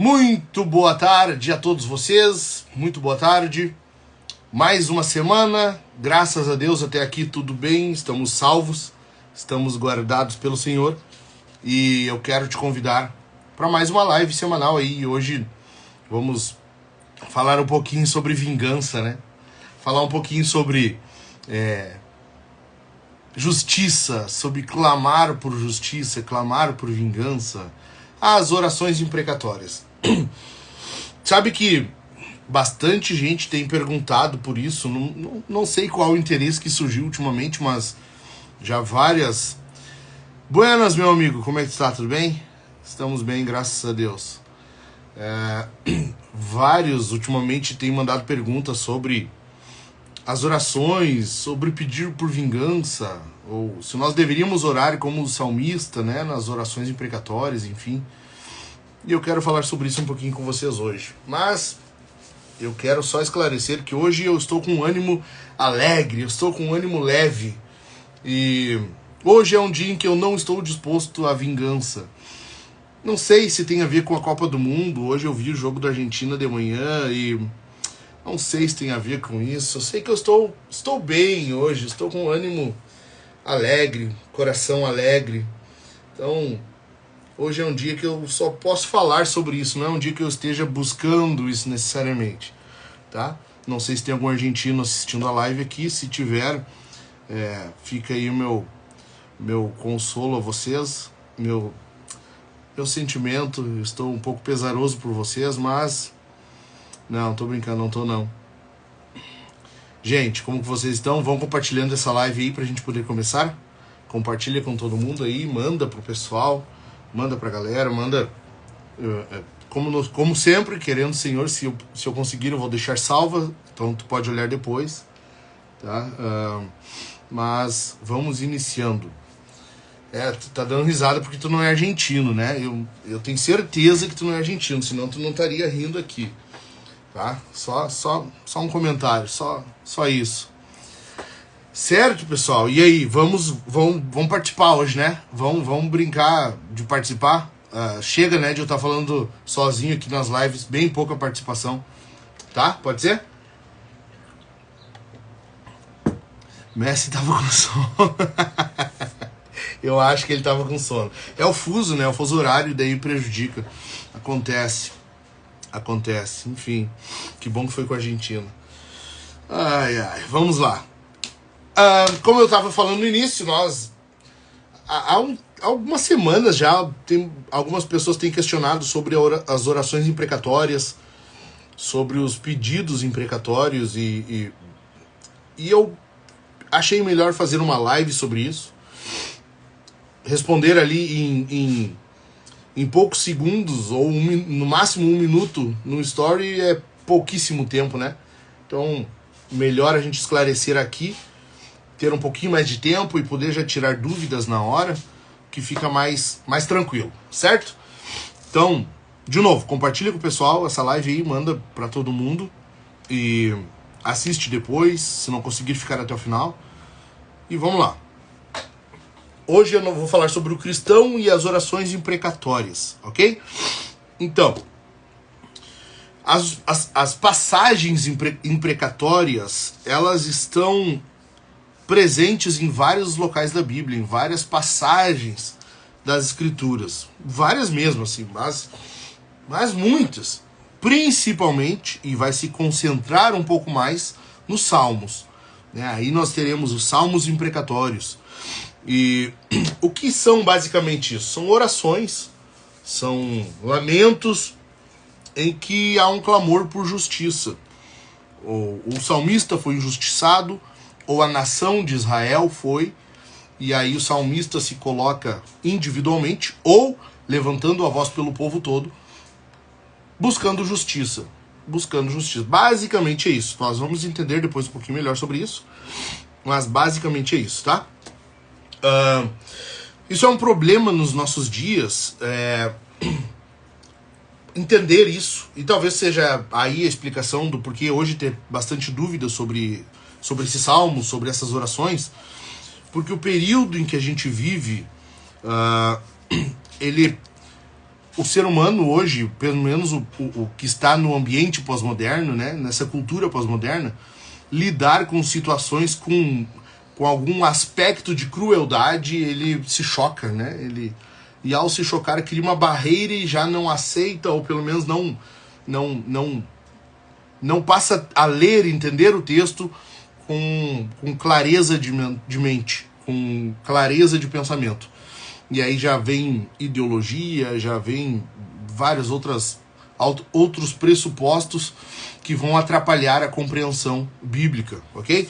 Muito boa tarde a todos vocês, muito boa tarde. Mais uma semana, graças a Deus até aqui tudo bem, estamos salvos, estamos guardados pelo Senhor. E eu quero te convidar para mais uma live semanal aí. Hoje vamos falar um pouquinho sobre vingança, né? Falar um pouquinho sobre justiça, sobre clamar por justiça, clamar por vingança, as orações imprecatórias. Sabe que bastante gente tem perguntado por isso, não sei qual o interesse que surgiu ultimamente, mas já várias... Buenas, meu amigo, como é que está? Tudo bem? Estamos bem, graças a Deus. Vários ultimamente têm mandado perguntas sobre as orações, sobre pedir por vingança, ou se nós deveríamos orar como o salmista, né, nas orações imprecatórias, enfim. E eu quero falar sobre isso um pouquinho com vocês hoje. Mas eu quero só esclarecer que hoje eu estou com um ânimo alegre, eu estou com um ânimo leve. E hoje é um dia em que eu não estou disposto à vingança. Não sei se tem a ver com a Copa do Mundo. Hoje eu vi o jogo da Argentina de manhã e não sei se tem a ver com isso. Eu sei que eu estou bem hoje, estou com um ânimo alegre, coração alegre. Então, hoje é um dia que eu só posso falar sobre isso, não é um dia que eu esteja buscando isso necessariamente, tá? Não sei se tem algum argentino assistindo a live aqui, se tiver, fica aí o meu consolo a vocês, meu sentimento. Eu estou um pouco pesaroso por vocês, mas... Não, tô brincando, não tô não. Gente, como que vocês estão? Vão compartilhando essa live aí pra gente poder começar? Compartilha com todo mundo aí, manda pro pessoal, manda pra galera, manda... Como sempre, querendo o Senhor, se eu conseguir eu vou deixar salva, então tu pode olhar depois, tá? Mas vamos iniciando. Tu tá dando risada porque tu não é argentino, né? Eu tenho certeza que tu não é argentino, senão tu não estaria rindo aqui. Tá? Só um comentário, só isso. Certo, pessoal? E aí, vamos participar hoje, né? Vamos brincar de participar. Chega, né, de eu estar falando sozinho aqui nas lives, bem pouca participação. Tá? Pode ser? Messi tava com sono. Eu acho que ele tava com sono. É o fuso, né? O fuso horário, daí prejudica. Acontece, enfim. Que bom que foi com a Argentina. Ai, vamos lá. Como eu estava falando no início, nós... Há algumas semanas já, algumas pessoas têm questionado sobre as orações imprecatórias, sobre os pedidos imprecatórios, e eu achei melhor fazer uma live sobre isso. Responder ali em poucos segundos, ou no máximo 1 minuto no story é pouquíssimo tempo, né? Então, melhor a gente esclarecer aqui, ter um pouquinho mais de tempo e poder já tirar dúvidas na hora, que fica mais tranquilo, certo? Então, de novo, compartilha com o pessoal essa live aí, manda pra todo mundo e assiste depois, se não conseguir ficar até o final. E vamos lá. Hoje eu não vou falar sobre o cristão e as orações imprecatórias, ok? Então, as passagens imprecatórias, elas estão presentes em vários locais da Bíblia, em várias passagens das Escrituras. Várias mesmo, assim, mas muitas. Principalmente, e vai se concentrar um pouco mais, nos Salmos. Né? Aí nós teremos os Salmos imprecatórios. E o que são basicamente isso? São orações, são lamentos em que há um clamor por justiça. O salmista foi injustiçado, ou a nação de Israel foi, e aí o salmista se coloca individualmente, ou levantando a voz pelo povo todo, buscando justiça. Basicamente é isso. Nós vamos entender depois um pouquinho melhor sobre isso, mas basicamente é isso, tá? Isso é um problema nos nossos dias, entender isso, e talvez seja aí a explicação do porquê hoje ter bastante dúvida sobre esse salmo, sobre essas orações, porque o período em que a gente vive, ele o ser humano hoje, pelo menos o que está no ambiente pós-moderno, né, nessa cultura pós-moderna, lidar com situações com algum aspecto de crueldade, ele se choca, né? E ao se chocar, cria uma barreira e já não aceita, ou pelo menos não passa a ler, entender o texto com clareza de mente, com clareza de pensamento. E aí já vem ideologia, já vem vários outros pressupostos que vão atrapalhar a compreensão bíblica, ok?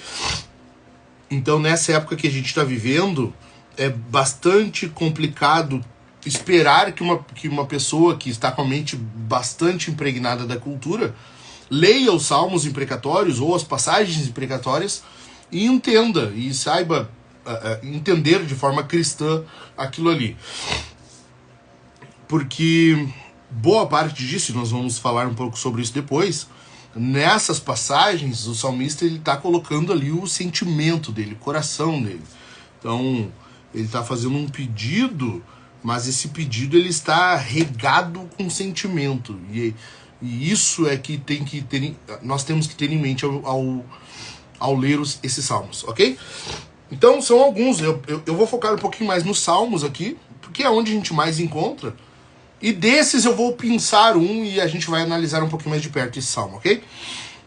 Então, nessa época que a gente está vivendo, é bastante complicado esperar que uma pessoa que está com a mente bastante impregnada da cultura leia os salmos imprecatórios ou as passagens imprecatórias e entenda e saiba entender de forma cristã aquilo ali. Porque boa parte disso, nós vamos falar um pouco sobre isso depois, nessas passagens o salmista está colocando ali o sentimento dele, o coração dele. Então ele está fazendo um pedido, mas esse pedido ele está regado com sentimento. E isso é que nós temos que ter em mente ao ler esses salmos, ok? Então são alguns, eu vou focar um pouquinho mais nos salmos aqui, porque é onde a gente mais encontra. E desses eu vou pensar um e a gente vai analisar um pouquinho mais de perto esse salmo, ok?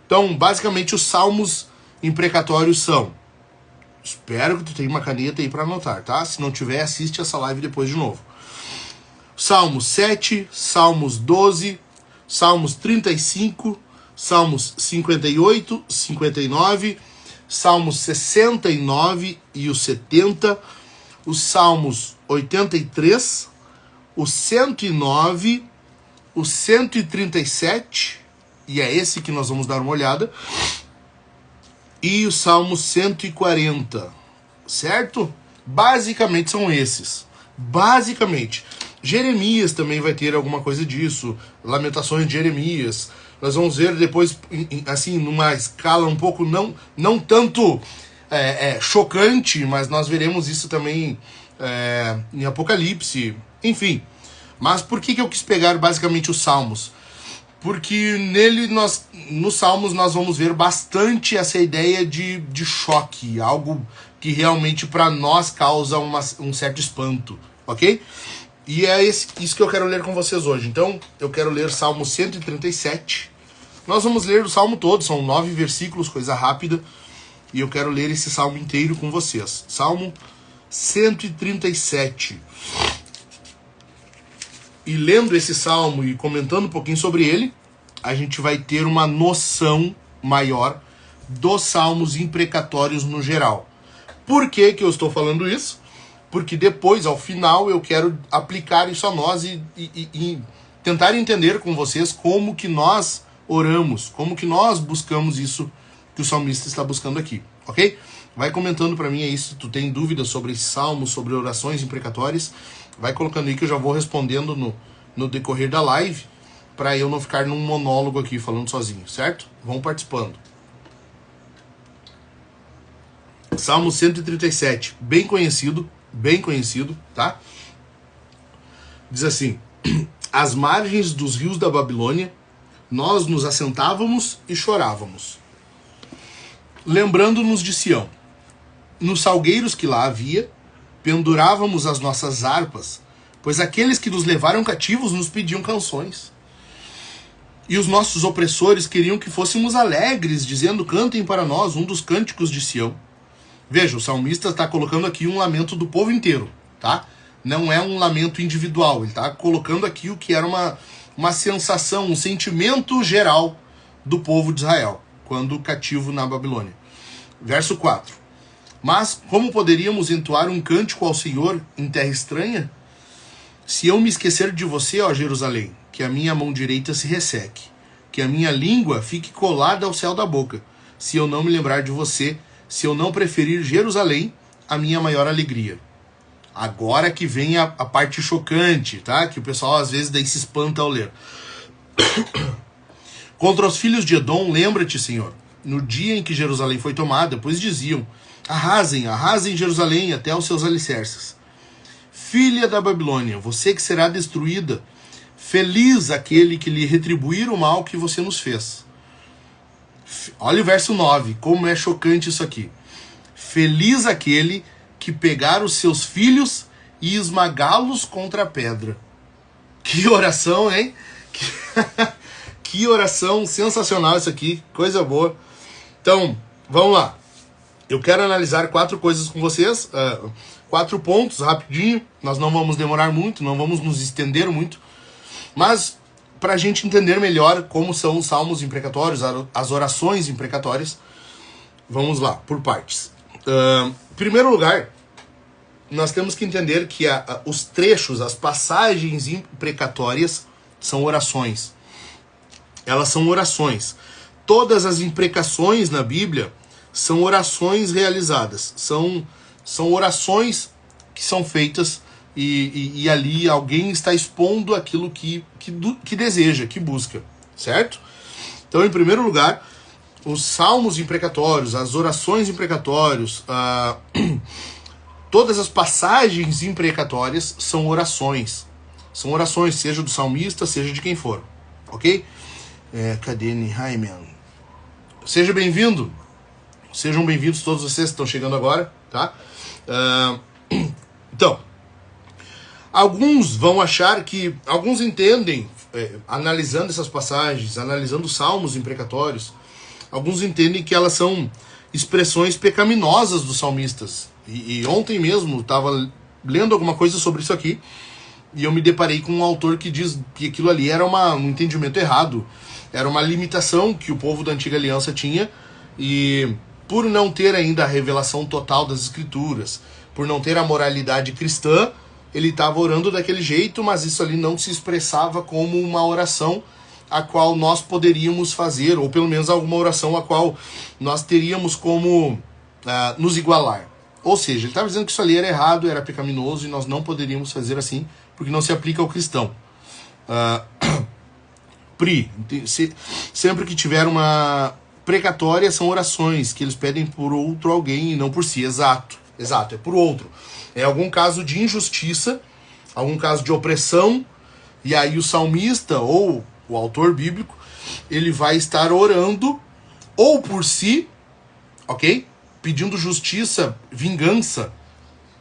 Então, basicamente, os salmos imprecatórios são... Espero que tu tenha uma caneta aí para anotar, tá? Se não tiver, assiste essa live depois de novo. Salmos 7, Salmos 12, Salmos 35, Salmos 58, 59, Salmos 69 e os 70, os Salmos 83, o 109, o 137, e é esse que nós vamos dar uma olhada, e o Salmo 140, certo? Basicamente são esses. Basicamente. Jeremias também vai ter alguma coisa disso, Lamentações de Jeremias. Nós vamos ver depois, assim, numa escala um pouco, não tanto chocante, mas nós veremos isso também em Apocalipse. Enfim, mas por que eu quis pegar basicamente os Salmos? Porque nos Salmos nós vamos ver bastante essa ideia de choque, algo que realmente para nós causa um certo espanto, ok? E é isso que eu quero ler com vocês hoje. Então, eu quero ler Salmo 137. Nós vamos ler o Salmo todo, são 9 versículos, coisa rápida, e eu quero ler esse Salmo inteiro com vocês. Salmo 137. E lendo esse salmo e comentando um pouquinho sobre ele, a gente vai ter uma noção maior dos salmos imprecatórios no geral. Por que eu estou falando isso? Porque depois, ao final, eu quero aplicar isso a nós e tentar entender com vocês como que nós oramos, como que nós buscamos isso que o salmista está buscando aqui, ok? Vai comentando para mim aí se tu tem dúvidas sobre esse salmo, sobre orações imprecatórias. Vai colocando aí que eu já vou respondendo no decorrer da live, para eu não ficar num monólogo aqui falando sozinho, certo? Vão participando. Salmo 137, bem conhecido, tá? Diz assim: às margens dos rios da Babilônia, nós nos assentávamos e chorávamos, lembrando-nos de Sião. Nos salgueiros que lá havia, pendurávamos as nossas harpas, pois aqueles que nos levaram cativos nos pediam canções. E os nossos opressores queriam que fôssemos alegres, dizendo: cantem para nós um dos cânticos de Sião. Veja, o salmista está colocando aqui um lamento do povo inteiro, tá? Não é um lamento individual, ele está colocando aqui o que era uma sensação, um sentimento geral do povo de Israel, quando cativo na Babilônia. Verso 4. Mas como poderíamos entoar um cântico ao Senhor em terra estranha? Se eu me esquecer de você, ó Jerusalém, que a minha mão direita se resseque, que a minha língua fique colada ao céu da boca, se eu não me lembrar de você, se eu não preferir Jerusalém, a minha maior alegria. Agora que vem a parte chocante, tá? Que o pessoal às vezes daí se espanta ao ler. Contra os filhos de Edom, lembra-te, Senhor, no dia em que Jerusalém foi tomada, pois diziam: arrasem, arrasem Jerusalém até os seus alicerces. Filha da Babilônia, você que será destruída, Feliz aquele que lhe retribuir o mal que você nos fez. Olha o verso 9, como é chocante isso aqui. Feliz aquele que pegar os seus filhos e esmagá-los contra a pedra. Que oração, hein? Que oração sensacional isso aqui, coisa boa. Então, vamos lá. Eu quero analisar 4 coisas com vocês, 4 pontos, rapidinho. Nós não vamos demorar muito, não vamos nos estender muito. Mas, para a gente entender melhor como são os salmos imprecatórios, as orações imprecatórias, vamos lá, por partes. Em primeiro lugar, nós temos que entender que os trechos, as passagens imprecatórias são orações. Elas são orações. Todas as imprecações na Bíblia são orações realizadas. São orações que são feitas e ali alguém está expondo aquilo que deseja, que busca. Certo? Então, em primeiro lugar, os salmos imprecatórios, as orações imprecatórias, todas as passagens imprecatórias são orações. São orações, seja do salmista, seja de quem for. Ok? Cadê Nehemiah? Seja bem-vindo. Sejam bem-vindos todos vocês que estão chegando agora, tá? Então, alguns vão achar que... Alguns entendem, analisando essas passagens, analisando os salmos imprecatórios, alguns entendem que elas são expressões pecaminosas dos salmistas. E ontem mesmo estava lendo alguma coisa sobre isso aqui, e eu me deparei com um autor que diz que aquilo ali era um entendimento errado, era uma limitação que o povo da Antiga Aliança tinha, e por não ter ainda a revelação total das Escrituras, por não ter a moralidade cristã, ele estava orando daquele jeito, mas isso ali não se expressava como uma oração a qual nós poderíamos fazer, ou pelo menos alguma oração a qual nós teríamos como nos igualar. Ou seja, ele estava dizendo que isso ali era errado, era pecaminoso, e nós não poderíamos fazer assim, porque não se aplica ao cristão. Sempre que tiver uma precatória, são orações que eles pedem por outro alguém e não por si. Exato, é por outro. É algum caso de injustiça, algum caso de opressão, e aí o salmista ou o autor bíblico, ele vai estar orando ou por si, ok? Pedindo justiça, vingança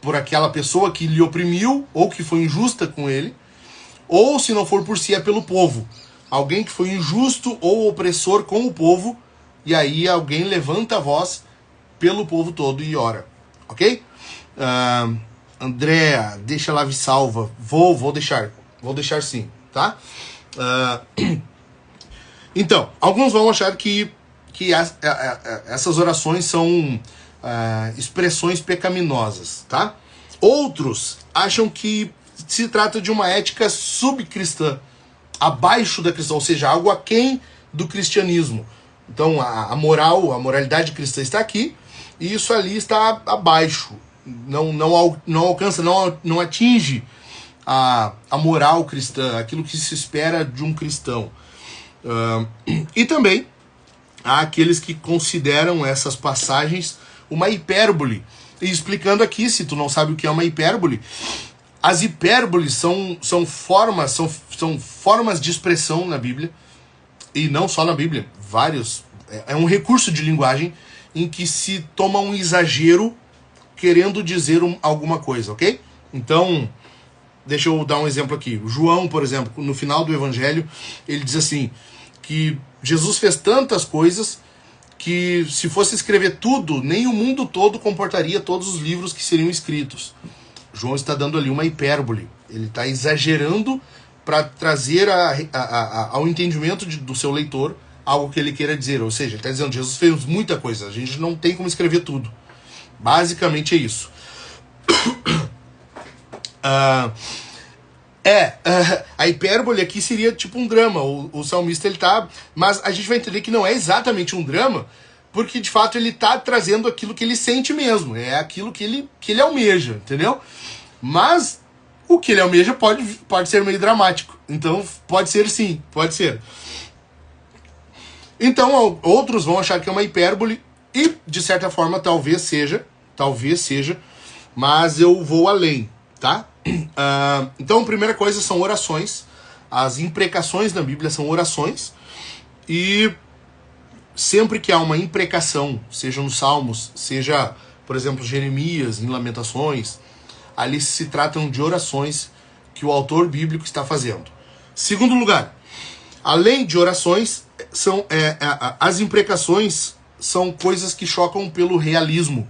por aquela pessoa que lhe oprimiu ou que foi injusta com ele, ou se não for por si, é pelo povo. Alguém que foi injusto ou opressor com o povo, e aí alguém levanta a voz pelo povo todo e ora, ok? Andréa, deixa lá, salva. Vou deixar sim, tá? Então, alguns vão achar que essas orações são expressões pecaminosas, tá? Outros acham que se trata de uma ética subcristã, abaixo da cristã, ou seja, algo aquém do cristianismo. Então a moralidade cristã está aqui, e isso ali está abaixo. Não alcança, não atinge a moral cristã, aquilo que se espera de um cristão. E também há aqueles que consideram essas passagens uma hipérbole. E explicando aqui, se tu não sabe o que é uma hipérbole, as hipérboles são formas de expressão na Bíblia, e não só na Bíblia, vários. É um recurso de linguagem em que se toma um exagero querendo dizer alguma coisa, ok? Então, deixa eu dar um exemplo aqui. O João, por exemplo, no final do Evangelho, ele diz assim, que Jesus fez tantas coisas que se fosse escrever tudo, nem o mundo todo comportaria todos os livros que seriam escritos. João está dando ali uma hipérbole. Ele está exagerando para trazer ao entendimento do seu leitor algo que ele queira dizer. Ou seja, ele está dizendo, Jesus fez muita coisa, a gente não tem como escrever tudo. Basicamente é isso. A hipérbole aqui seria tipo um drama. O salmista, ele tá... Mas a gente vai entender que não é exatamente um drama, porque de fato ele tá trazendo aquilo que ele sente mesmo. É aquilo que ele almeja, entendeu? Mas o que ele almeja pode ser meio dramático. Então pode ser sim, pode ser. Então outros vão achar que é uma hipérbole, e de certa forma talvez seja, mas eu vou além, tá? Então a primeira coisa são orações. As imprecações na Bíblia são orações, e sempre que há uma imprecação, seja nos Salmos, seja, por exemplo, Jeremias, em Lamentações, ali se tratam de orações que o autor bíblico está fazendo. Segundo lugar, além de orações, as imprecações são coisas que chocam pelo realismo.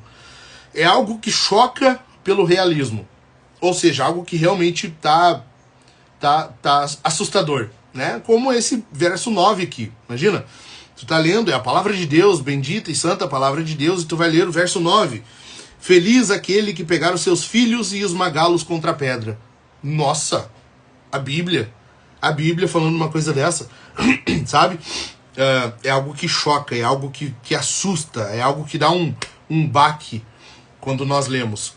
É algo que choca pelo realismo. Ou seja, algo que realmente tá assustador, né? Como esse verso 9 aqui. Imagina, tu tá lendo, é a palavra de Deus, bendita e santa palavra de Deus, e tu vai ler o verso 9. Feliz aquele que pegar os seus filhos e esmagá-los contra a pedra. Nossa, a Bíblia falando uma coisa dessa, sabe? É algo que choca, é algo que assusta, é algo que dá um baque quando nós lemos.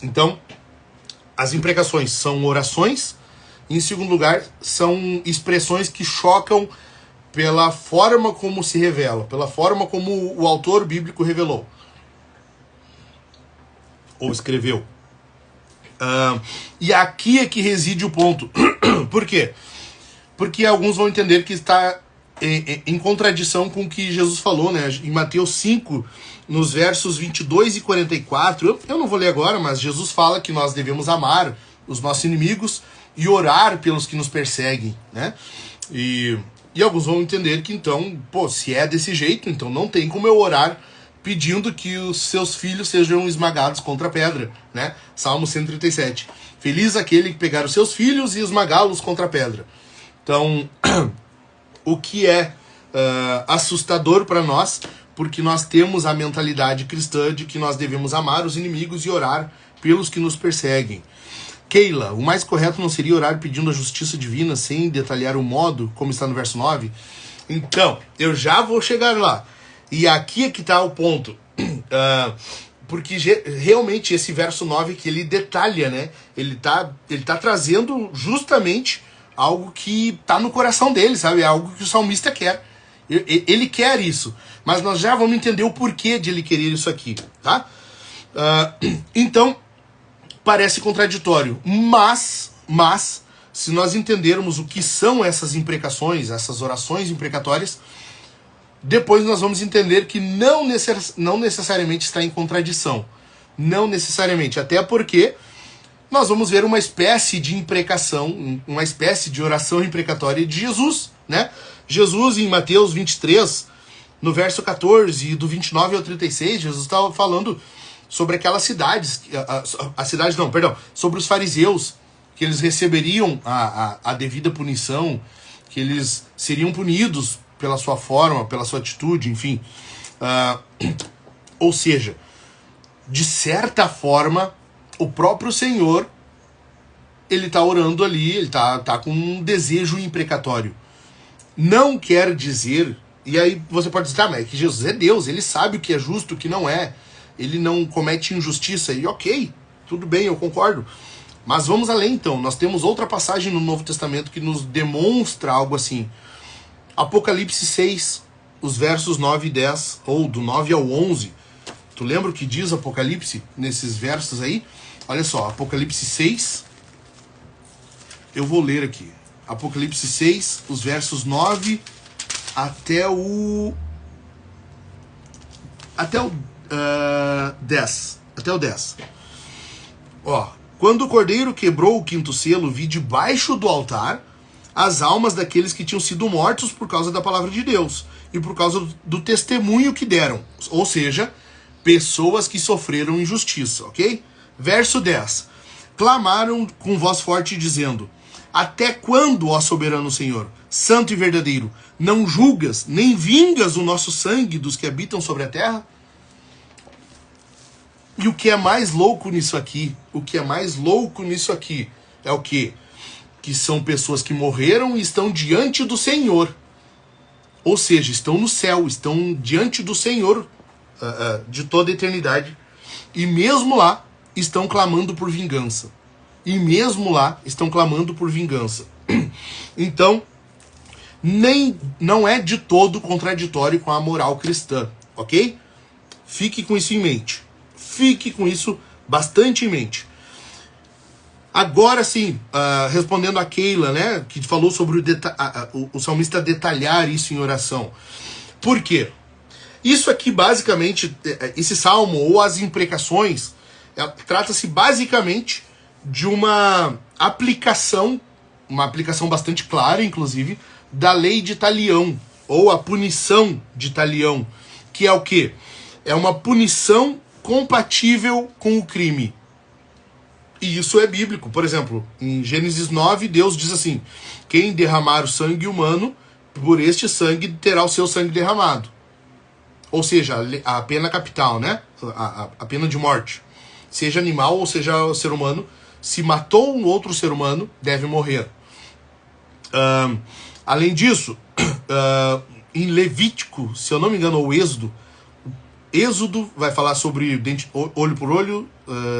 Então, as imprecações são orações. Em segundo lugar, são expressões que chocam pela forma como se revela, pela forma como o autor bíblico revelou ou escreveu. E aqui é que reside o ponto. Por quê? Porque alguns vão entender que está em contradição com o que Jesus falou, né? Em Mateus 5, nos versos 22 e 44, eu não vou ler agora, mas Jesus fala que nós devemos amar os nossos inimigos e orar pelos que nos perseguem, né? E alguns vão entender que então, se é desse jeito, então não tem como eu orar pedindo que os seus filhos sejam esmagados contra a pedra, né? Salmo 137. Feliz aquele que pegar os seus filhos e esmagá-los contra a pedra. Então, o que é assustador para nós, porque nós temos a mentalidade cristã de que nós devemos amar os inimigos e orar pelos que nos perseguem. Keila, o mais correto não seria orar pedindo a justiça divina sem detalhar o modo, como está no verso 9? Então, eu já vou chegar lá. E aqui é que está o ponto. Porque realmente esse verso 9 que ele detalha, né? Ele tá trazendo justamente algo que está no coração dele, sabe? É algo que o salmista quer. Ele quer isso. Mas nós já vamos entender o porquê de ele querer isso aqui, tá? Então, parece contraditório. Mas, se nós entendermos o que são essas imprecações, essas orações imprecatórias, depois nós vamos entender que não necessariamente está em contradição. Não necessariamente. Até porque nós vamos ver uma espécie de imprecação, uma espécie de oração imprecatória de Jesus, né? Jesus, em Mateus 23, no verso 14, e do 29 ao 36, Jesus estava falando sobre aquelas cidades, sobre os fariseus, que eles receberiam a devida punição, que eles seriam punidos pela sua forma, pela sua atitude, enfim. Ou seja, de certa forma, o próprio Senhor, ele está orando ali, ele tá com um desejo imprecatório. Não quer dizer, e aí você pode dizer, mas é que Jesus é Deus, ele sabe o que é justo, o que não é, ele não comete injustiça, e ok, tudo bem, eu concordo. Mas vamos além então, nós temos outra passagem no Novo Testamento que nos demonstra algo assim. Apocalipse 6, os versos 9 e 10, ou do 9 ao 11. Tu lembra o que diz Apocalipse nesses versos aí? Olha só, Apocalipse 6, eu vou ler aqui. Apocalipse 6, os versos 9 até o 10. Até o 10. Ó, quando o cordeiro quebrou o quinto selo, vi debaixo do altar as almas daqueles que tinham sido mortos por causa da palavra de Deus e por causa do testemunho que deram. Ou seja, pessoas que sofreram injustiça, ok? Verso 10. Clamaram com voz forte dizendo: até quando, ó soberano Senhor, santo e verdadeiro, não julgas, nem vingas o nosso sangue dos que habitam sobre a terra? E o que é mais louco nisso aqui? É o quê? Que são pessoas que morreram e estão diante do Senhor. Ou seja, estão no céu, estão diante do Senhor de toda a eternidade. E mesmo lá, estão clamando por vingança. Então, não é de todo contraditório com a moral cristã, ok? Fique com isso em mente. Fique com isso bastante em mente. Agora sim, respondendo a Keila, né, que falou sobre o salmista detalhar isso em oração. Por quê? Isso aqui, basicamente, esse salmo ou as imprecações, trata-se basicamente de uma aplicação bastante clara, inclusive, da lei de talião, ou a punição de talião, que é o quê? É uma punição compatível com o crime. E isso é bíblico. Por exemplo, em Gênesis 9, Deus diz assim: quem derramar o sangue humano, por este sangue terá o seu sangue derramado. Ou seja, a pena capital, né? A pena de morte. Seja animal ou seja ser humano, se matou um outro ser humano, deve morrer. Além disso, em Levítico, se eu não me engano, ou Êxodo vai falar sobre olho por olho,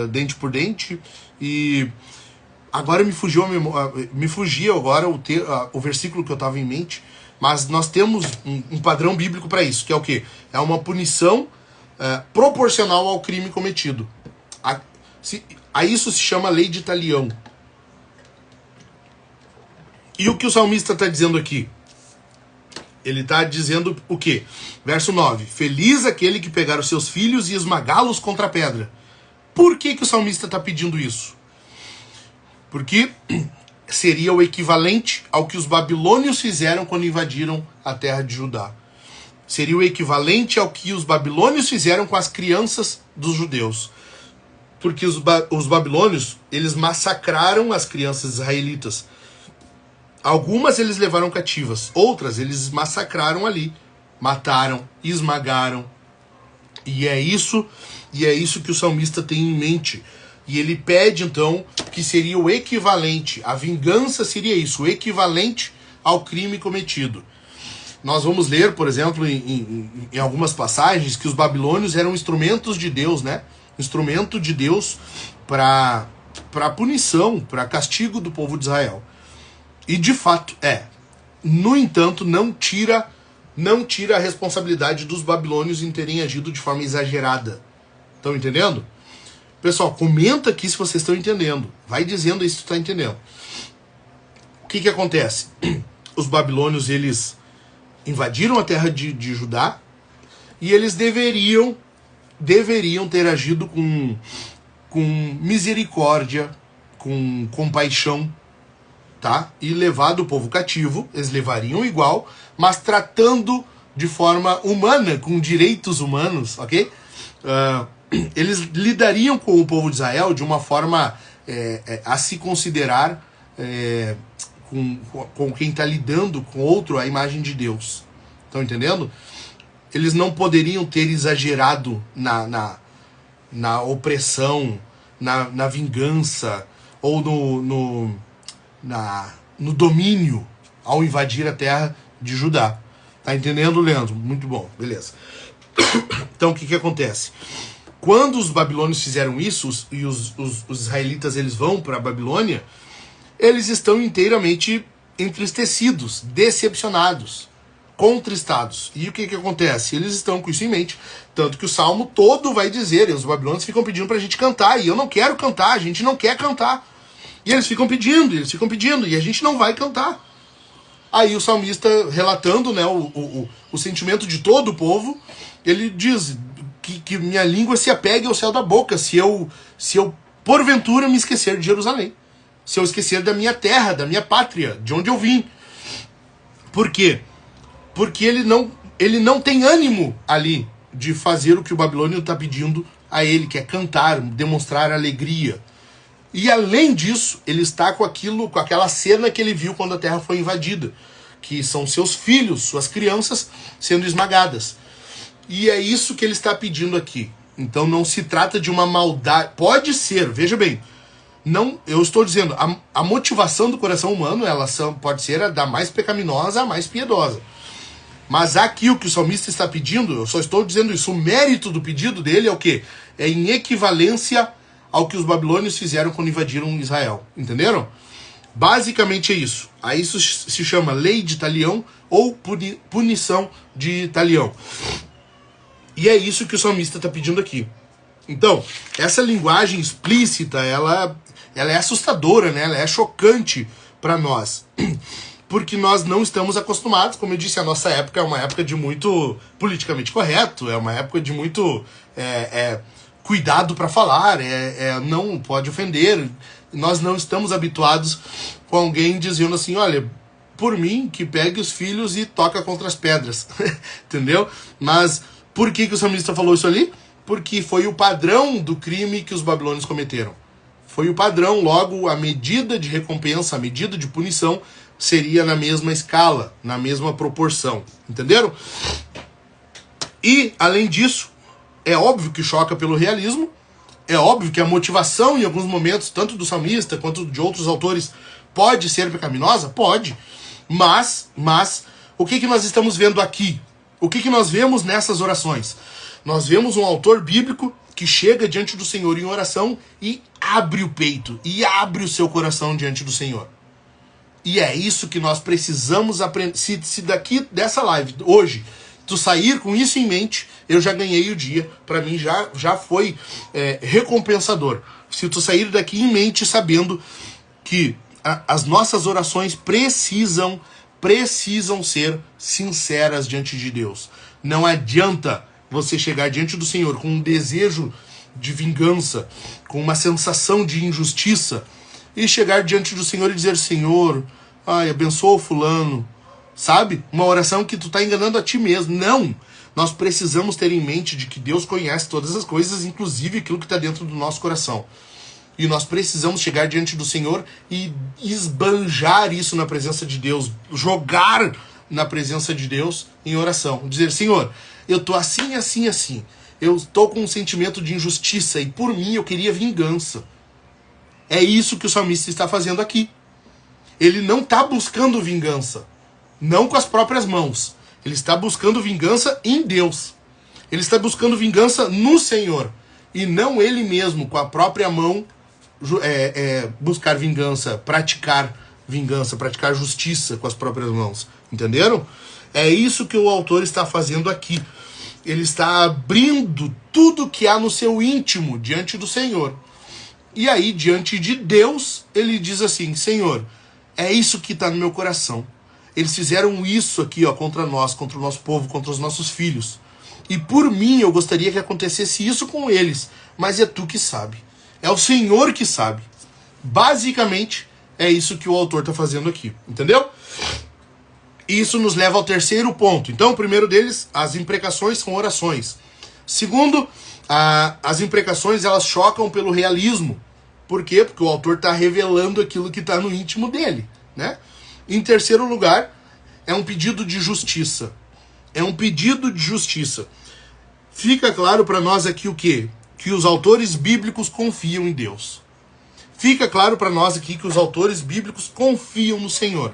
dente por dente, e agora me fugia agora o versículo que eu estava em mente, mas nós temos um padrão bíblico para isso, que é o quê? É uma punição proporcional ao crime cometido. A isso se chama lei de talião. E o que o salmista está dizendo aqui? Ele está dizendo o quê? Verso 9. Feliz aquele que pegar os seus filhos e esmagá-los contra a pedra. Por que o salmista está pedindo isso? Porque seria o equivalente ao que os babilônios fizeram quando invadiram a terra de Judá. Seria o equivalente ao que os babilônios fizeram com as crianças dos judeus. Porque os babilônios, eles massacraram as crianças israelitas. Algumas eles levaram cativas, outras eles massacraram ali, mataram, esmagaram. E é isso que o salmista tem em mente. E ele pede então que seria o equivalente, a vingança seria isso, o equivalente ao crime cometido. Nós vamos ler, por exemplo, em algumas passagens que os babilônios eram instrumentos de Deus, né? Instrumento de Deus para punição, para castigo do povo de Israel. E de fato No entanto, não tira a responsabilidade dos babilônios em terem agido de forma exagerada. Estão entendendo? Pessoal, comenta aqui se vocês estão entendendo. Vai dizendo aí se tu está entendendo. O que acontece? Os babilônios, eles invadiram a terra de Judá e eles deveriam ter agido com misericórdia, com compaixão, tá? E levado o povo cativo, eles levariam igual, mas tratando de forma humana, com direitos humanos, ok? Eles lidariam com o povo de Israel de uma forma a se considerar com quem está lidando com outro a imagem de Deus. Estão entendendo? Eles não poderiam ter exagerado na opressão, na vingança, ou no domínio ao invadir a terra de Judá. Tá entendendo, Leandro? Muito bom, beleza. Então o que acontece? Quando os babilônios fizeram isso, e os israelitas eles vão para a Babilônia, eles estão inteiramente entristecidos, decepcionados, contristados. E o que acontece? Eles estão com isso em mente, tanto que o salmo todo vai dizer, e os babilônios ficam pedindo pra gente cantar, e eu não quero cantar, a gente não quer cantar. E eles ficam pedindo, e a gente não vai cantar. Aí o salmista, relatando, né, o sentimento de todo o povo, ele diz que minha língua se apegue ao céu da boca, se eu porventura me esquecer de Jerusalém, se eu esquecer da minha terra, da minha pátria, de onde eu vim. Por quê? Porque ele não tem ânimo ali de fazer o que o babilônio está pedindo a ele, que é cantar, demonstrar alegria. E além disso, ele está com aquela cena que ele viu quando a terra foi invadida, que são seus filhos, suas crianças sendo esmagadas. E é isso que ele está pedindo aqui. Então não se trata de uma maldade. Pode ser, veja bem, não, eu estou dizendo, a motivação do coração humano, pode ser a da mais pecaminosa à mais piedosa. Mas aqui o que o salmista está pedindo, eu só estou dizendo isso, o mérito do pedido dele é o quê? É em equivalência ao que os babilônios fizeram quando invadiram Israel. Entenderam? Basicamente é isso. Aí isso se chama lei de talião ou punição de talião. E é isso que o salmista está pedindo aqui. Então, essa linguagem explícita, ela é assustadora, né? Ela é chocante para nós. Porque nós não estamos acostumados, como eu disse, a nossa época é uma época de muito politicamente correto, é uma época de muito cuidado para falar, não pode ofender. Nós não estamos habituados com alguém dizendo assim, olha, por mim, que pegue os filhos e toca contra as pedras, entendeu? Mas por que o salmista falou isso ali? Porque foi o padrão do crime que os babilônios cometeram. Foi o padrão, logo a medida de recompensa, a medida de punição seria na mesma escala, na mesma proporção, entenderam? E, além disso, é óbvio que choca pelo realismo, é óbvio que a motivação em alguns momentos, tanto do salmista quanto de outros autores, pode ser pecaminosa? Pode. Mas o que nós estamos vendo aqui? O que nós vemos nessas orações? Nós vemos um autor bíblico que chega diante do Senhor em oração e abre o peito, e abre o seu coração diante do Senhor. E é isso que nós precisamos aprender. Se daqui dessa live, hoje, tu sair com isso em mente, eu já ganhei o dia. Para mim já foi recompensador. Se tu sair daqui em mente sabendo que as nossas orações precisam ser sinceras diante de Deus. Não adianta você chegar diante do Senhor com um desejo de vingança, com uma sensação de injustiça, e chegar diante do Senhor e dizer, Senhor, abençoa o fulano, sabe? Uma oração que tu tá enganando a ti mesmo. Não! Nós precisamos ter em mente de que Deus conhece todas as coisas, inclusive aquilo que está dentro do nosso coração. E nós precisamos chegar diante do Senhor e esbanjar isso na presença de Deus, jogar na presença de Deus em oração. Dizer, Senhor, eu tô assim, assim, assim. Eu estou com um sentimento de injustiça e por mim eu queria vingança. É isso que o salmista está fazendo aqui. Ele não está buscando vingança, não com as próprias mãos. Ele está buscando vingança em Deus. Ele está buscando vingança no Senhor. E não ele mesmo, com a própria mão, buscar vingança, praticar justiça com as próprias mãos. Entenderam? É isso que o autor está fazendo aqui. Ele está abrindo tudo que há no seu íntimo diante do Senhor. E aí, diante de Deus, ele diz assim, Senhor, é isso que está no meu coração. Eles fizeram isso aqui, contra nós, contra o nosso povo, contra os nossos filhos. E por mim, eu gostaria que acontecesse isso com eles. Mas é tu que sabe. É o Senhor que sabe. Basicamente, é isso que o autor está fazendo aqui. Entendeu? Isso nos leva ao terceiro ponto. Então, o primeiro deles, as imprecações são orações. Segundo, as imprecações, elas chocam pelo realismo. Por quê? Porque o autor está revelando aquilo que está no íntimo dele, né? Em terceiro lugar, é um pedido de justiça. É um pedido de justiça. Fica claro para nós aqui o quê? Que os autores bíblicos confiam em Deus. Fica claro para nós aqui que os autores bíblicos confiam no Senhor.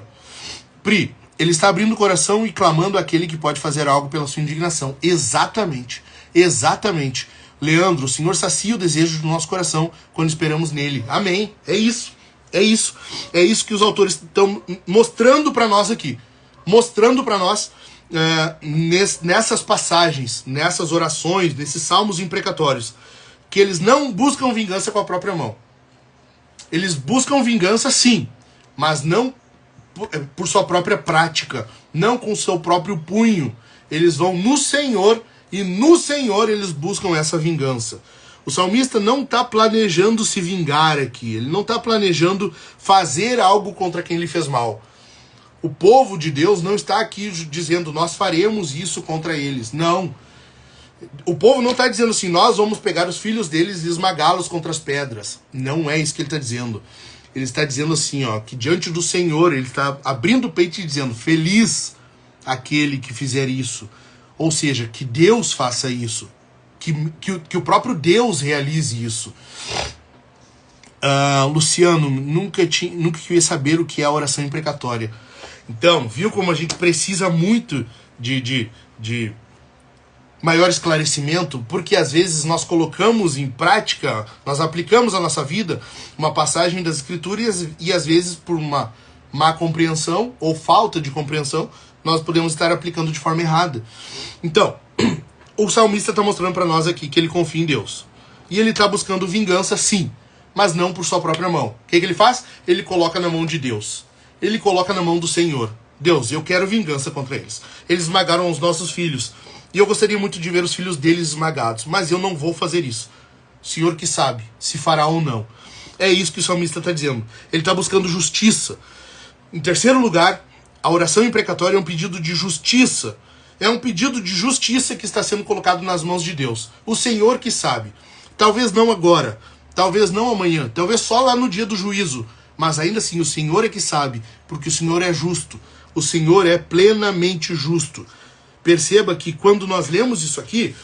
Pri, ele está abrindo o coração e clamando àquele que pode fazer algo pela sua indignação. Exatamente. Exatamente. Leandro, o Senhor sacia o desejo do nosso coração quando esperamos nele. Amém. É isso. É isso. É isso que os autores estão mostrando para nós aqui. Mostrando para nós nessas passagens, nessas orações, nesses salmos imprecatórios, que eles não buscam vingança com a própria mão. Eles buscam vingança sim, mas não por sua própria prática, não com o seu próprio punho. Eles vão no Senhor e no Senhor eles buscam essa vingança. O salmista não está planejando se vingar aqui, ele não está planejando fazer algo contra quem lhe fez mal. O povo de Deus não está aqui dizendo, nós faremos isso contra eles. Não. O povo não está dizendo assim, nós vamos pegar os filhos deles e esmagá-los contra as pedras. Não é isso que ele está dizendo. Ele está dizendo assim, que diante do Senhor, ele está abrindo o peito e dizendo, feliz aquele que fizer isso. Ou seja, que Deus faça isso. Que o próprio Deus realize isso. Luciano, nunca queria saber o que é a oração imprecatória. Então, viu como a gente precisa muito de maior esclarecimento? Porque às vezes nós colocamos em prática, nós aplicamos à nossa vida uma passagem das Escrituras e às vezes por uma má compreensão ou falta de compreensão, nós podemos estar aplicando de forma errada. Então, o salmista está mostrando para nós aqui que ele confia em Deus. e ele está buscando vingança, sim, mas não por sua própria mão. O que ele faz? Ele coloca na mão de Deus. Ele coloca na mão do Senhor. Deus, eu quero vingança contra eles. Eles esmagaram os nossos filhos. E eu gostaria muito de ver os filhos deles esmagados. Mas eu não vou fazer isso. O Senhor que sabe se fará ou não. É isso que o salmista está dizendo. Ele está buscando justiça. Em terceiro lugar, a oração imprecatória é um pedido de justiça. É um pedido de justiça que está sendo colocado nas mãos de Deus. O Senhor que sabe. Talvez não agora. Talvez não amanhã. Talvez só lá no dia do juízo. Mas ainda assim, o Senhor é que sabe. Porque o Senhor é justo. O Senhor é plenamente justo. Perceba que quando nós lemos isso aqui,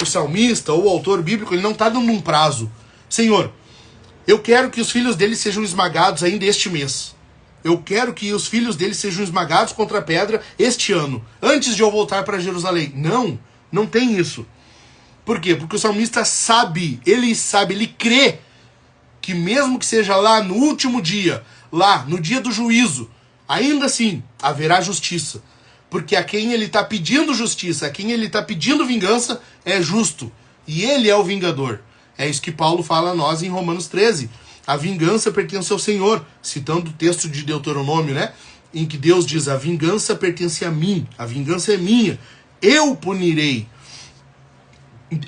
o salmista ou o autor bíblico, ele não está dando um prazo. Senhor, eu quero que os filhos dele sejam esmagados ainda este mês. Eu quero que os filhos dele sejam esmagados contra a pedra este ano, antes de eu voltar para Jerusalém. Não, não tem isso. Por quê? Porque o salmista sabe, ele crê que mesmo que seja lá no último dia, lá no dia do juízo, ainda assim haverá justiça. Porque a quem ele está pedindo justiça, a quem ele está pedindo vingança, é justo. E ele é o vingador. É isso que Paulo fala a nós em Romanos 13. A vingança pertence ao Senhor, citando o texto de Deuteronômio, né? Em que Deus diz, a vingança pertence a mim, a vingança é minha, eu punirei.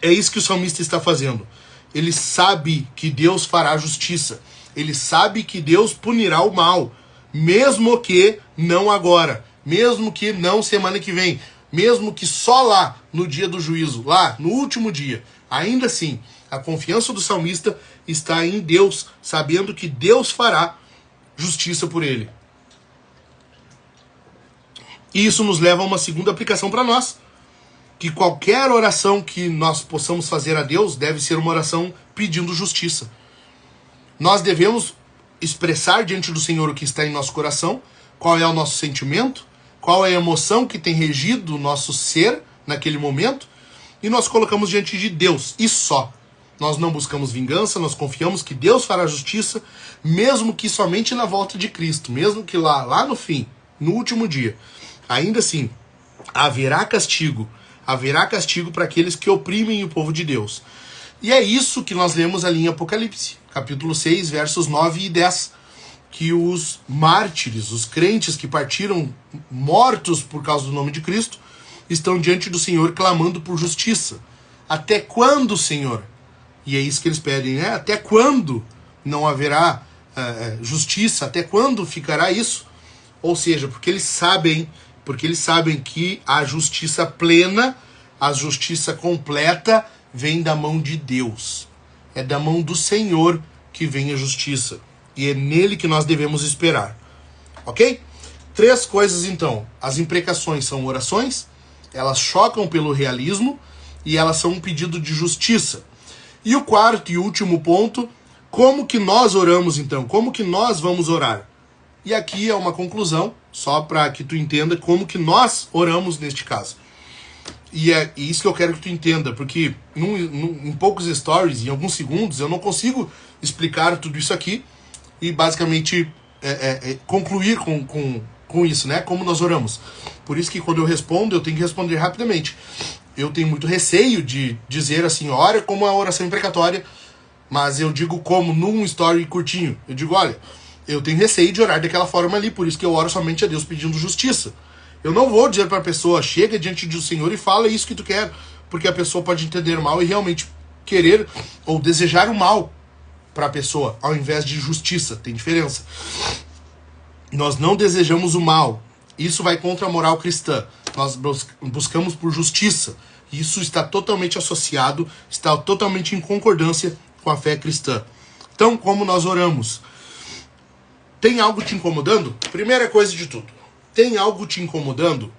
É isso que o salmista está fazendo. Ele sabe que Deus fará justiça. Ele sabe que Deus punirá o mal, mesmo que não agora, mesmo que não semana que vem, mesmo que só lá no dia do juízo, lá no último dia. Ainda assim, a confiança do salmista está em Deus, sabendo que Deus fará justiça por ele. E isso nos leva a uma segunda aplicação para nós, que qualquer oração que nós possamos fazer a Deus deve ser uma oração pedindo justiça. Nós devemos expressar diante do Senhor o que está em nosso coração, qual é o nosso sentimento, qual é a emoção que tem regido o nosso ser naquele momento, e nós colocamos diante de Deus, e só. Nós não buscamos vingança, nós confiamos que Deus fará justiça, mesmo que somente na volta de Cristo, mesmo que lá no fim, no último dia. Ainda assim, haverá castigo para aqueles que oprimem o povo de Deus. E é isso que nós lemos ali em Apocalipse, capítulo 6, versos 9 e 10, que os mártires, os crentes que partiram mortos por causa do nome de Cristo, estão diante do Senhor clamando por justiça. Até quando, Senhor? E é isso que eles pedem, né? Até quando não haverá justiça? Até quando ficará isso? Ou seja, porque eles sabem que a justiça plena, a justiça completa, vem da mão de Deus. É da mão do Senhor que vem a justiça. E é nele que nós devemos esperar. Ok? 3 coisas então. As imprecações são orações, elas chocam pelo realismo e elas são um pedido de justiça. E o quarto e último ponto, como que nós oramos então? Como que nós vamos orar? E aqui é uma conclusão, só para que tu entenda como que nós oramos neste caso. E é isso que eu quero que tu entenda, porque em poucos stories, em alguns segundos, eu não consigo explicar tudo isso aqui e basicamente concluir com isso, né? Como nós oramos. Por isso que quando eu respondo, eu tenho que responder rapidamente. Eu tenho muito receio de dizer assim, ora como a oração imprecatória, mas eu digo como num story curtinho. Eu digo, olha, eu tenho receio de orar daquela forma ali, por isso que eu oro somente a Deus pedindo justiça. Eu não vou dizer para a pessoa, chega diante do Senhor e fala isso que tu quer, porque a pessoa pode entender mal e realmente querer ou desejar o mal para a pessoa, ao invés de justiça. Tem diferença. Nós não desejamos o mal. Isso vai contra a moral cristã. Nós buscamos por justiça. Isso está totalmente associado, está totalmente em concordância com a fé cristã. Então, como nós oramos? Tem algo te incomodando? Primeira coisa de tudo. Tem algo te incomodando?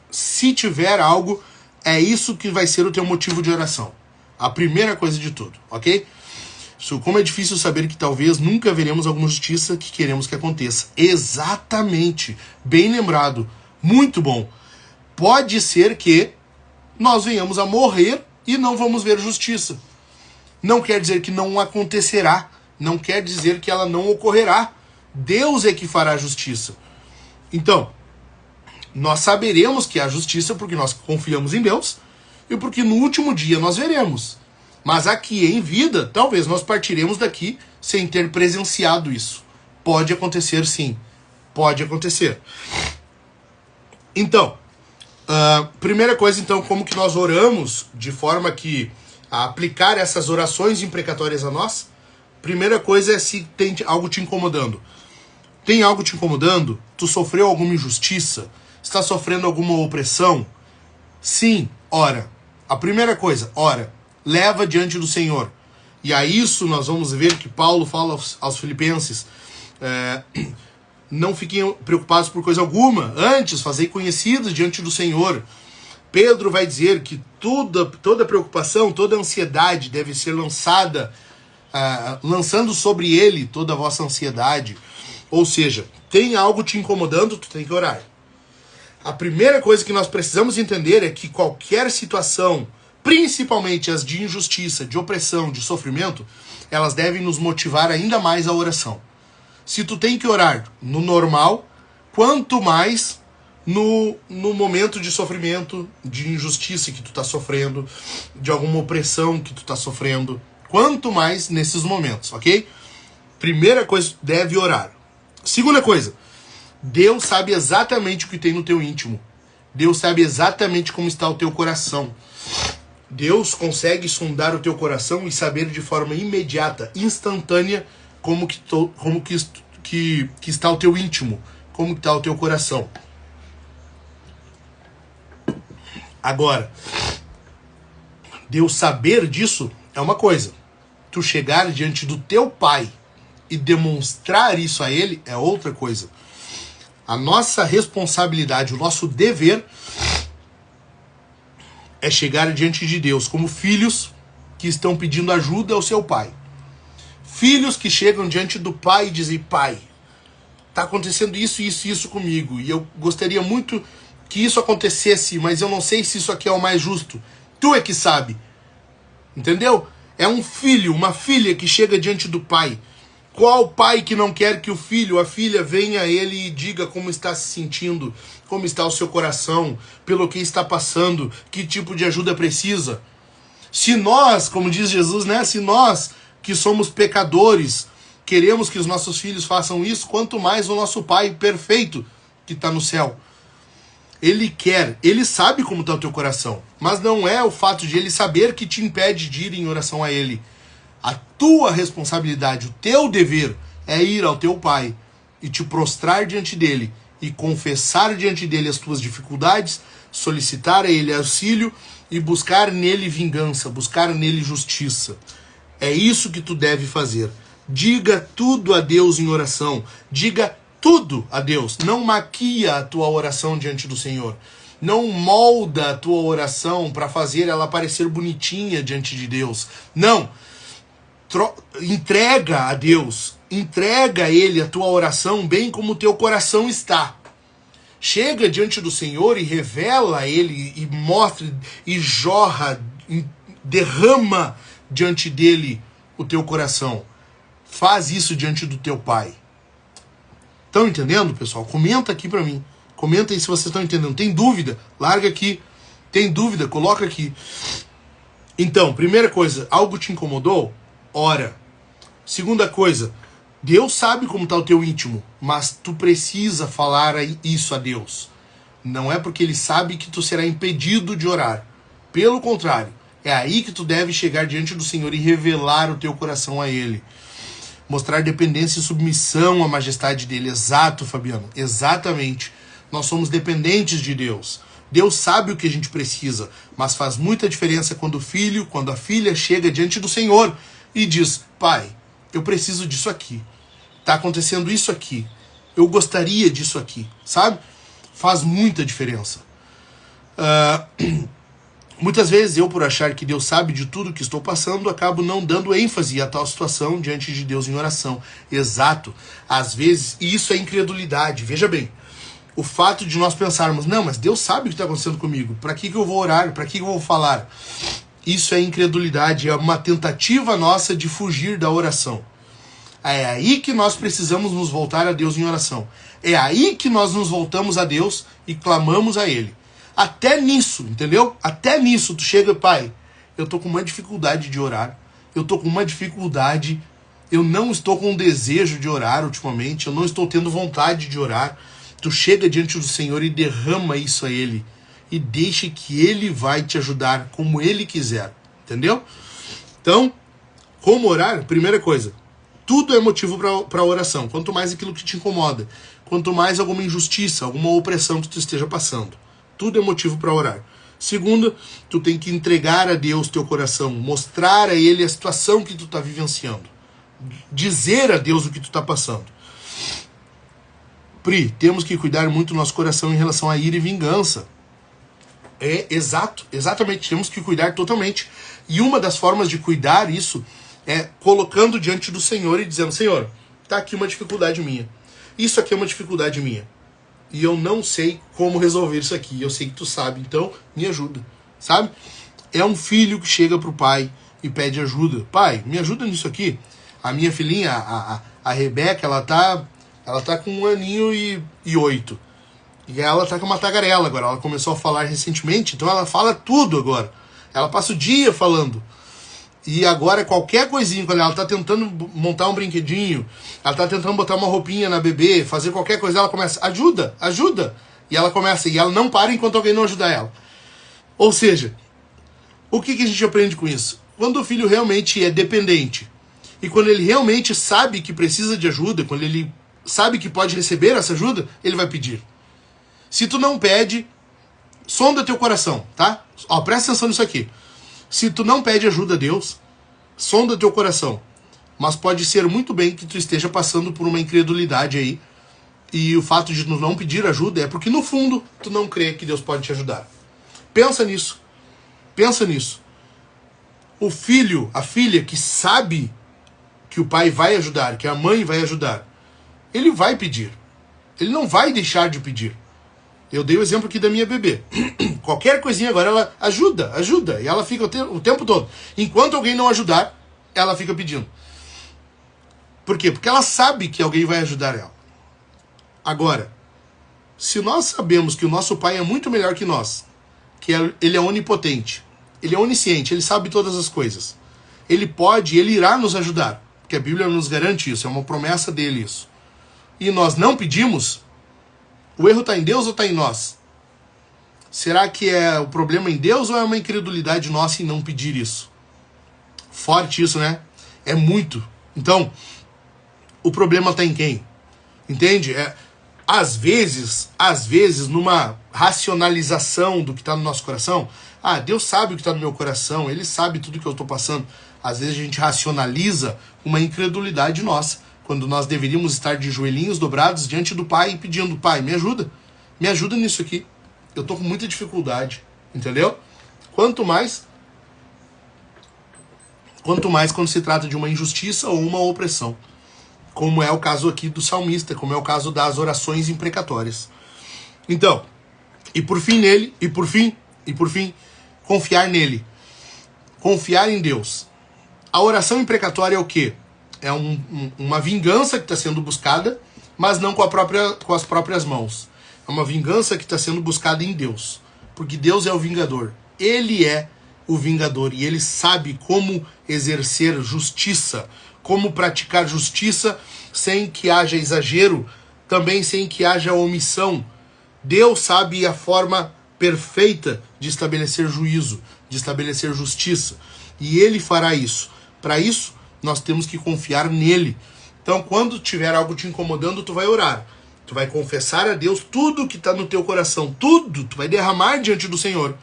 Se tiver algo, é isso que vai ser o teu motivo de oração. A primeira coisa de tudo, ok? Como é difícil saber que talvez nunca veremos alguma justiça que queremos que aconteça. Exatamente. Bem lembrado. Muito bom. Pode ser que nós venhamos a morrer e não vamos ver justiça. Não quer dizer que não acontecerá. Não quer dizer que ela não ocorrerá. Deus é que fará justiça. Então, nós saberemos que há justiça porque nós confiamos em Deus e porque no último dia nós veremos. Mas aqui em vida, talvez nós partiremos daqui sem ter presenciado isso. Pode acontecer sim. Pode acontecer. Então, primeira coisa, então, como que nós oramos de forma que a aplicar essas orações imprecatórias a nós? Primeira coisa é se tem algo te incomodando. Tem algo te incomodando? Tu sofreu alguma injustiça? Está sofrendo alguma opressão? Sim, ora. A primeira coisa, ora. Leva diante do Senhor. E a isso nós vamos ver que Paulo fala aos filipenses, não fiquem preocupados por coisa alguma, antes fazei conhecidos diante do Senhor. Pedro vai dizer que toda preocupação, toda ansiedade deve ser lançando sobre ele toda a vossa ansiedade. Ou seja, tem algo te incomodando, tu tem que orar. A primeira coisa que nós precisamos entender é que qualquer situação, principalmente as de injustiça, de opressão, de sofrimento, elas devem nos motivar ainda mais à oração. Se tu tem que orar no normal, quanto mais no momento de sofrimento, de injustiça que tu tá sofrendo, de alguma opressão que tu tá sofrendo, quanto mais nesses momentos, ok? Primeira coisa, deve orar. Segunda coisa, Deus sabe exatamente o que tem no teu íntimo. Deus sabe exatamente como está o teu coração. Deus consegue sondar o teu coração e saber de forma imediata, instantânea, como que está o teu íntimo, como que está o teu coração. Agora, Deus saber disso é uma coisa. Tu chegar diante do teu Pai e demonstrar isso a Ele é outra coisa. A nossa responsabilidade, o nosso dever é chegar diante de Deus como filhos que estão pedindo ajuda ao seu pai. Filhos que chegam diante do pai e dizem: pai, tá acontecendo isso, isso e isso comigo, e eu gostaria muito que isso acontecesse, mas eu não sei se isso aqui é o mais justo. Tu é que sabe. Entendeu? É um filho, uma filha que chega diante do pai. Qual pai que não quer que o filho, a filha, venha a ele e diga como está se sentindo, como está o seu coração, pelo que está passando, que tipo de ajuda precisa? Se nós, como diz Jesus, né? Se nós que somos pecadores queremos que os nossos filhos façam isso, quanto mais o nosso Pai perfeito que está no céu. Ele quer, ele sabe como está o teu coração, mas não é o fato de ele saber que te impede de ir em oração a ele. A tua responsabilidade, o teu dever é ir ao teu Pai e te prostrar diante dele e confessar diante dele as tuas dificuldades, solicitar a ele auxílio e buscar nele vingança, buscar nele justiça. É isso que tu deve fazer. Diga tudo a Deus em oração. Diga tudo a Deus. Não maquia a tua oração diante do Senhor. Não molda a tua oração para fazer ela parecer bonitinha diante de Deus. Não. Entrega a Deus. Entrega a Ele a tua oração bem como o teu coração está. Chega diante do Senhor e revela a Ele e mostra e jorra, derrama diante dele o teu coração. Faz isso diante do teu Pai. Estão entendendo, pessoal? Comenta aqui pra mim. Comenta aí se vocês estão entendendo. Tem dúvida? Larga aqui. Tem dúvida? Coloca aqui. Então, primeira coisa, algo te incomodou? Ora. Segunda coisa, Deus sabe como está o teu íntimo, mas tu precisa falar isso a Deus. Não é porque Ele sabe que tu será impedido de orar. Pelo contrário, é aí que tu deve chegar diante do Senhor e revelar o teu coração a Ele. Mostrar dependência e submissão à majestade dele. Exato, Fabiano. Exatamente. Nós somos dependentes de Deus. Deus sabe o que a gente precisa, mas faz muita diferença quando o filho, quando a filha chega diante do Senhor e diz: Pai, eu preciso disso aqui. Tá acontecendo isso aqui. Eu gostaria disso aqui. Sabe? Faz muita diferença. Muitas vezes eu, por achar que Deus sabe de tudo que estou passando, acabo não dando ênfase a tal situação diante de Deus em oração. Exato. Às vezes, e isso é incredulidade. Veja bem, o fato de nós pensarmos: não, mas Deus sabe o que está acontecendo comigo. Para que eu vou orar? Para que eu vou falar? Isso é incredulidade. É uma tentativa nossa de fugir da oração. É aí que nós precisamos nos voltar a Deus em oração. É aí que nós nos voltamos a Deus e clamamos a Ele. Até nisso, entendeu? Até nisso tu chega: Pai, eu tô com uma dificuldade de orar, eu tô com uma dificuldade, eu não estou com desejo de orar ultimamente, eu não estou tendo vontade de orar. Tu chega diante do Senhor e derrama isso a Ele. E deixe que Ele vai te ajudar como Ele quiser. Entendeu? Então, como orar? Primeira coisa, tudo é motivo para oração. Quanto mais aquilo que te incomoda, quanto mais alguma injustiça, alguma opressão que tu esteja passando. Tudo é motivo para orar. Segunda, tu tem que entregar a Deus teu coração, mostrar a Ele a situação que tu está vivenciando. Dizer a Deus o que tu está passando. Pri, temos que cuidar muito do nosso coração em relação a ira e vingança. Exatamente, temos que cuidar totalmente. E uma das formas de cuidar isso é colocando diante do Senhor e dizendo: Senhor, tá aqui uma dificuldade minha. Isso aqui é uma dificuldade minha. E eu não sei como resolver isso aqui. Eu sei que tu sabe, então me ajuda. Sabe? É um filho que chega pro pai e pede ajuda. Pai, me ajuda nisso aqui. A minha filhinha, a Rebeca, ela tá com 1 aninho e 8. E ela tá com uma tagarela agora. Ela começou a falar recentemente, então ela fala tudo agora. Ela passa o dia falando. E agora qualquer coisinha, quando ela tá tentando montar um brinquedinho, ela tá tentando botar uma roupinha na bebê, fazer qualquer coisa, ela começa: ajuda, ajuda. E ela começa, e ela não para enquanto alguém não ajudar ela. Ou seja, o que a gente aprende com isso? Quando o filho realmente é dependente, e quando ele realmente sabe que precisa de ajuda, quando ele sabe que pode receber essa ajuda, ele vai pedir. Se tu não pede, sonda teu coração, tá? Ó, presta atenção nisso aqui. Se tu não pede ajuda a Deus, sonda teu coração. Mas pode ser muito bem que tu esteja passando por uma incredulidade aí. E o fato de tu não pedir ajuda é porque no fundo tu não crê que Deus pode te ajudar. Pensa nisso. Pensa nisso. O filho, a filha que sabe que o pai vai ajudar, que a mãe vai ajudar, ele vai pedir. Ele não vai deixar de pedir. Eu dei o exemplo aqui da minha bebê. Qualquer coisinha agora ela ajuda. E ela fica o tempo todo. Enquanto alguém não ajudar, ela fica pedindo. Por quê? Porque ela sabe que alguém vai ajudar ela. Agora, se nós sabemos que o nosso pai é muito melhor que nós, que ele é onipotente, ele é onisciente, ele sabe todas as coisas, ele irá nos ajudar. Porque a Bíblia nos garante isso, é uma promessa dele isso. E nós não pedimos, o erro está em Deus ou está em nós? Será que é o problema em Deus ou é uma incredulidade nossa em não pedir isso? Forte isso, né? É muito. Então, o problema está em quem? Entende? Às vezes, numa racionalização do que está no nosso coração, Deus sabe o que está no meu coração, Ele sabe tudo que eu estou passando. Às vezes a gente racionaliza uma incredulidade nossa, quando nós deveríamos estar de joelhinhos dobrados diante do Pai e pedindo: Pai, me ajuda nisso aqui. Eu tô com muita dificuldade, entendeu? Quanto mais quando se trata de uma injustiça ou uma opressão, como é o caso aqui do salmista, como é o caso das orações imprecatórias. Então, e por fim, confiar nele. Confiar em Deus. A oração imprecatória é o quê? É uma vingança que está sendo buscada, mas não com as próprias mãos. É uma vingança que está sendo buscada em Deus. Porque Deus é o vingador. Ele é o vingador. E Ele sabe como exercer justiça. Como praticar justiça sem que haja exagero. Também sem que haja omissão. Deus sabe a forma perfeita de estabelecer juízo. De estabelecer justiça. E Ele fará isso. Para isso, nós temos que confiar nele. Então, quando tiver algo te incomodando, tu vai orar. Tu vai confessar a Deus tudo que está no teu coração. Tudo. Tu vai derramar diante do Senhor.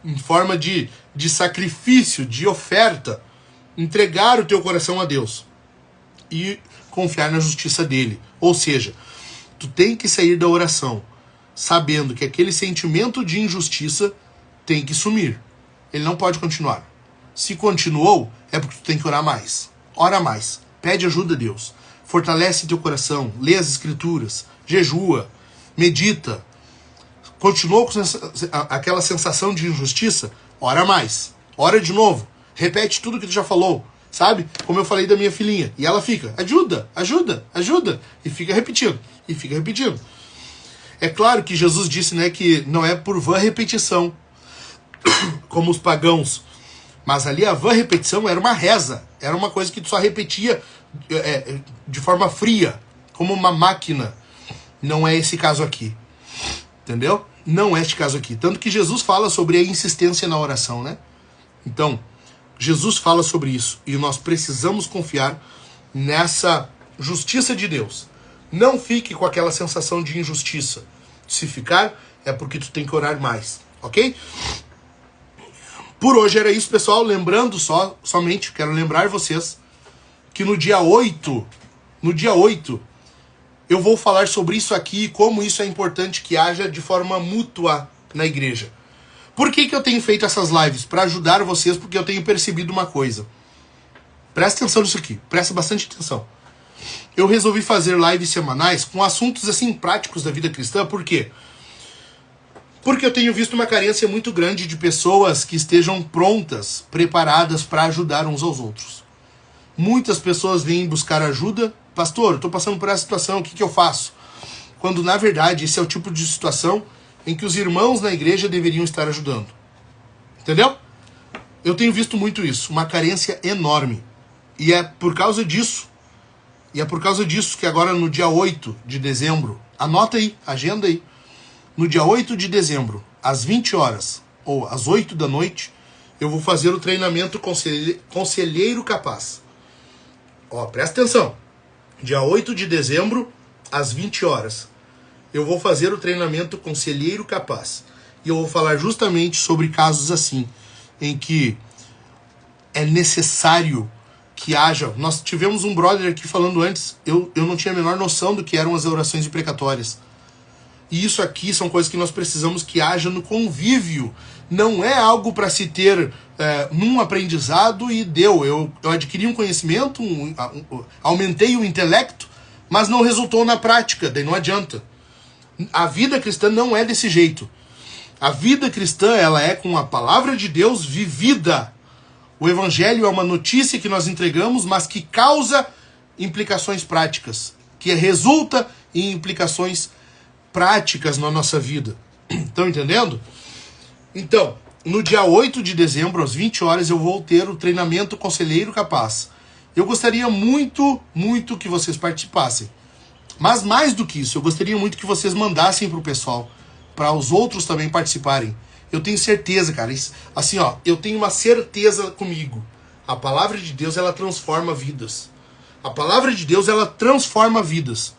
Em forma de sacrifício, de oferta. Entregar o teu coração a Deus. E confiar na justiça dele. Ou seja, tu tem que sair da oração sabendo que aquele sentimento de injustiça tem que sumir. Ele não pode continuar. Se continuou, é porque tu tem que orar mais. Ora mais. Pede ajuda a Deus. Fortalece teu coração. Lê as escrituras. Jejua. Medita. Continuou com aquela sensação de injustiça? Ora mais. Ora de novo. Repete tudo que tu já falou. Sabe? Como eu falei da minha filhinha. E ela fica: ajuda, ajuda, ajuda. E fica repetindo. E fica repetindo. É claro que Jesus disse, né, que não é por vã repetição como os pagãos. Mas ali a vã repetição era uma reza, era uma coisa que tu só repetia de forma fria, como uma máquina. Não é esse caso aqui, entendeu? Não é este caso aqui. Tanto que Jesus fala sobre a insistência na oração, né? Então, Jesus fala sobre isso e nós precisamos confiar nessa justiça de Deus. Não fique com aquela sensação de injustiça. Se ficar, é porque tu tem que orar mais, ok? Por hoje era isso, pessoal. Lembrando somente, quero lembrar vocês que no dia 8, eu vou falar sobre isso aqui e como isso é importante que haja de forma mútua na igreja. Por que eu tenho feito essas lives? Para ajudar vocês, porque eu tenho percebido uma coisa. Presta atenção nisso aqui, presta bastante atenção. Eu resolvi fazer lives semanais com assuntos assim práticos da vida cristã, por quê? Porque eu tenho visto uma carência muito grande de pessoas que estejam prontas, preparadas para ajudar uns aos outros. Muitas pessoas vêm buscar ajuda. Pastor, eu estou passando por essa situação, o que eu faço? Quando, na verdade, esse é o tipo de situação em que os irmãos na igreja deveriam estar ajudando. Entendeu? Eu tenho visto muito isso, uma carência enorme. E é por causa disso que agora no dia 8 de dezembro, anota aí, agenda aí, no dia 8 de dezembro, às 20 horas, ou às 8 da noite, eu vou fazer o treinamento Conselheiro Capaz. Ó, presta atenção. Dia 8 de dezembro, às 20 horas, eu vou fazer o treinamento Conselheiro Capaz. E eu vou falar justamente sobre casos assim, em que é necessário que haja... Nós tivemos um brother aqui falando antes, eu não tinha a menor noção do que eram as orações imprecatórias. E isso aqui são coisas que nós precisamos que haja no convívio. Não é algo para se ter num aprendizado e deu. Eu adquiri um conhecimento, aumentei o intelecto, mas não resultou na prática, daí não adianta. A vida cristã não é desse jeito. A vida cristã, ela é com a palavra de Deus vivida. O evangelho é uma notícia que nós entregamos, mas que causa implicações práticas, que resulta em implicações práticas na nossa vida. Estão entendendo? Então, no dia 8 de dezembro, às 20 horas, eu vou ter o treinamento Conselheiro Capaz. Eu gostaria muito, muito que vocês participassem. Mas mais do que isso, eu gostaria muito que vocês mandassem para o pessoal, para os outros também participarem. Eu tenho certeza, cara, assim, ó, eu tenho uma certeza comigo. A palavra de Deus, ela transforma vidas. A palavra de Deus, ela transforma vidas.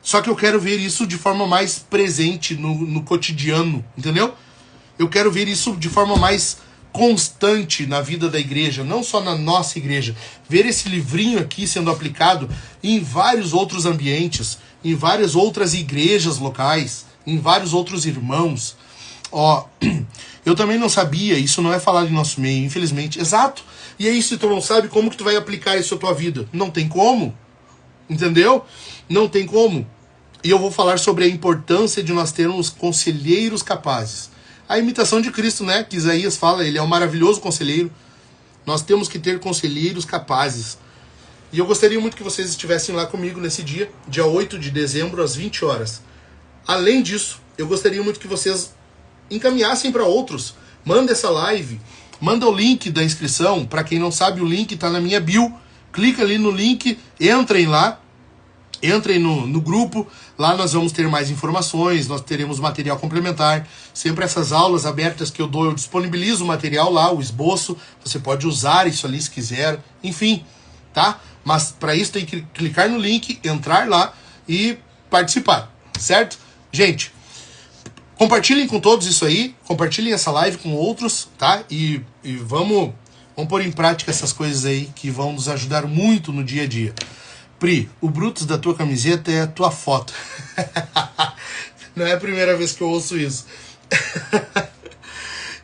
Só que eu quero ver isso de forma mais presente no cotidiano, entendeu? Eu quero ver isso de forma mais constante na vida da igreja, não só na nossa igreja. Ver esse livrinho aqui sendo aplicado em vários outros ambientes, em várias outras igrejas locais, em vários outros irmãos. Ó, eu também não sabia, isso não é falado em nosso meio, infelizmente. Exato. E aí, se tu não sabe, como que tu vai aplicar isso à tua vida? Não tem como. Entendeu? Não tem como. E eu vou falar sobre a importância de nós termos conselheiros capazes. A imitação de Cristo, né? Que Isaías fala, ele é um maravilhoso conselheiro. Nós temos que ter conselheiros capazes. E eu gostaria muito que vocês estivessem lá comigo nesse dia, dia 8 de dezembro, às 20 horas. Além disso, eu gostaria muito que vocês encaminhassem para outros. Manda essa live, manda o link da inscrição. Para quem não sabe, o link está na minha bio. Clica ali no link, entrem lá. Entrem no grupo, lá nós vamos ter mais informações, nós teremos material complementar. Sempre essas aulas abertas que eu dou, eu disponibilizo o material lá, o esboço. Você pode usar isso ali se quiser, enfim, tá? Mas para isso tem que clicar no link, entrar lá e participar, certo? Gente, compartilhem com todos isso aí, compartilhem essa live com outros, tá? E vamos pôr em prática essas coisas aí que vão nos ajudar muito no dia a dia. Pri, o Brutus da tua camiseta é a tua foto. Não é a primeira vez que eu ouço isso.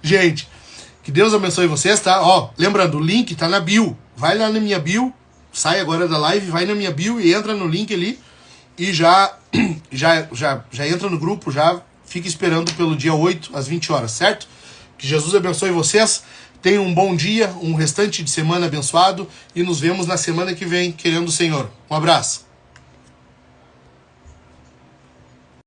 Gente, que Deus abençoe vocês, tá? Ó, lembrando, o link tá na bio. Vai lá na minha bio, sai agora da live, vai na minha bio e entra no link ali. E já entra no grupo, já fica esperando pelo dia 8 às 20 horas, certo? Que Jesus abençoe vocês. Tenham um bom dia, um restante de semana abençoado e nos vemos na semana que vem, querendo o Senhor. Um abraço.